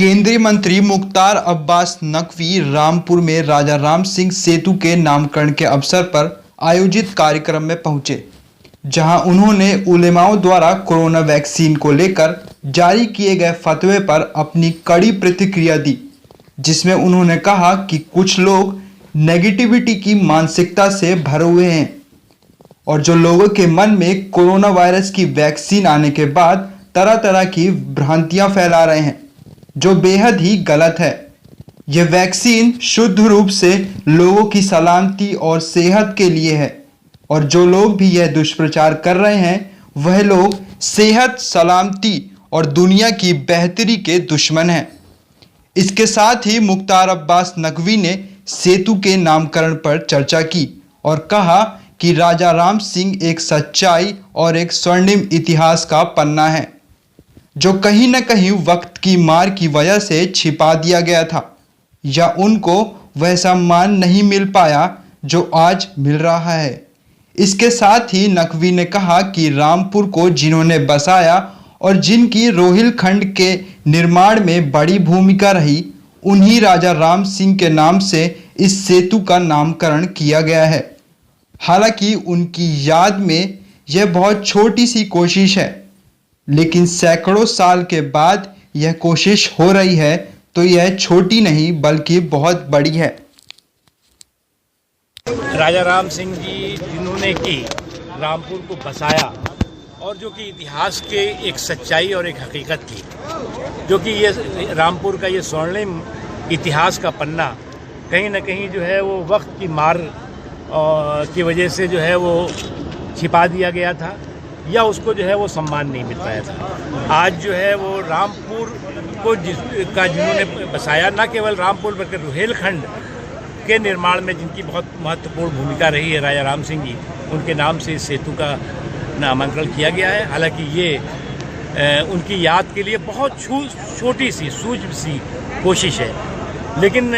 केंद्रीय मंत्री मुख्तार अब्बास नकवी रामपुर में राजा राम सिंह सेतु के नामकरण के अवसर पर आयोजित कार्यक्रम में पहुंचे, जहां उन्होंने उलेमाओं द्वारा कोरोना वैक्सीन को लेकर जारी किए गए फतवे पर अपनी कड़ी प्रतिक्रिया दी, जिसमें उन्होंने कहा कि कुछ लोग नेगेटिविटी की मानसिकता से भरे हुए हैं और जो लोगों के मन में कोरोना वायरस की वैक्सीन आने के बाद तरह तरह की भ्रांतियां फैला रहे हैं, जो बेहद ही गलत है। यह वैक्सीन शुद्ध रूप से लोगों की सलामती और सेहत के लिए है और जो लोग भी यह दुष्प्रचार कर रहे हैं वह लोग सेहत, सलामती और दुनिया की बेहतरी के दुश्मन हैं। इसके साथ ही मुख्तार अब्बास नकवी ने सेतु के नामकरण पर चर्चा की और कहा कि राजा राम सिंह एक सच्चाई और एक स्वर्णिम इतिहास का पन्ना है, जो कहीं न कहीं वक्त की मार की वजह से छिपा दिया गया था या उनको वह सम्मान नहीं मिल पाया जो आज मिल रहा है। इसके साथ ही नकवी ने कहा कि रामपुर को जिन्होंने बसाया और जिनकी रोहिलखंड के निर्माण में बड़ी भूमिका रही, उन्हीं राजा राम सिंह के नाम से इस सेतु का नामकरण किया गया है। हालांकि उनकी याद में यह बहुत छोटी सी कोशिश है, लेकिन सैकड़ों साल के बाद यह कोशिश हो रही है तो यह छोटी नहीं बल्कि बहुत बड़ी है। राजा राम सिंह जी जिन्होंने की रामपुर को बसाया और जो कि इतिहास के एक सच्चाई और एक हकीकत थी, जो कि ये रामपुर का ये स्वर्णिम इतिहास का पन्ना कहीं ना कहीं जो है वो वक्त की मार की वजह से जो है वो छिपा दिया गया था या उसको जो है वो सम्मान नहीं मिल पाया था। आज जो है वो रामपुर को जिन्होंने बसाया, न केवल रामपुर बल्कि रोहिलखंड के निर्माण में जिनकी बहुत महत्वपूर्ण भूमिका रही है राजा राम सिंह जी, उनके नाम से इस सेतु का नामांकन किया गया है। हालांकि ये उनकी याद के लिए बहुत छोटी सी सूक्ष्म सी कोशिश है, लेकिन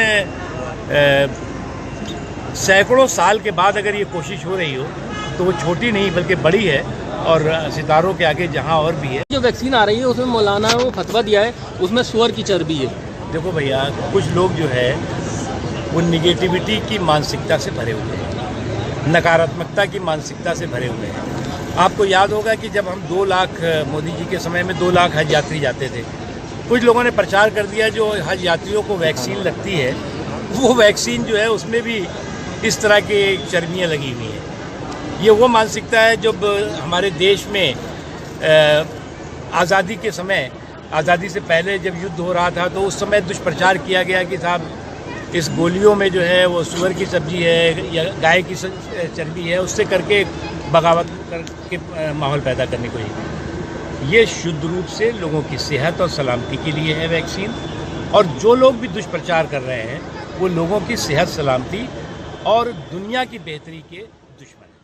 सैकड़ों साल के बाद अगर ये कोशिश हो रही हो तो वो छोटी नहीं बल्कि बड़ी है और सितारों के आगे जहां और भी है। जो वैक्सीन आ रही है उसमें मौलाना वो फतवा दिया है, उसमें सुअर की चर्बी है। देखो भैया, कुछ लोग जो है वो निगेटिविटी की मानसिकता से भरे हुए हैं, नकारात्मकता की मानसिकता से भरे हुए हैं। आपको याद होगा कि जब हम 2 लाख मोदी जी के समय में 2 लाख हज यात्री जाते थे, कुछ लोगों ने प्रचार कर दिया जो हज यात्रियों को वैक्सीन लगती है वो वैक्सीन जो है उसमें भी इस तरह की चर्बियाँ लगी हुई हैं। ये वो मानसिकता है जब हमारे देश में आज़ादी के समय, आज़ादी से पहले जब युद्ध हो रहा था तो उस समय दुष्प्रचार किया गया कि साहब इस गोलियों में जो है वो सुअर की सब्जी है या गाय की चर्बी है, उससे करके बगावत करके माहौल पैदा करने को ये शुद्ध रूप से लोगों की सेहत और सलामती के लिए है वैक्सीन। और जो लोग भी दुष्प्रचार कर रहे हैं वो लोगों की सेहत, सलामती और दुनिया की बेहतरी के दुश्मन हैं।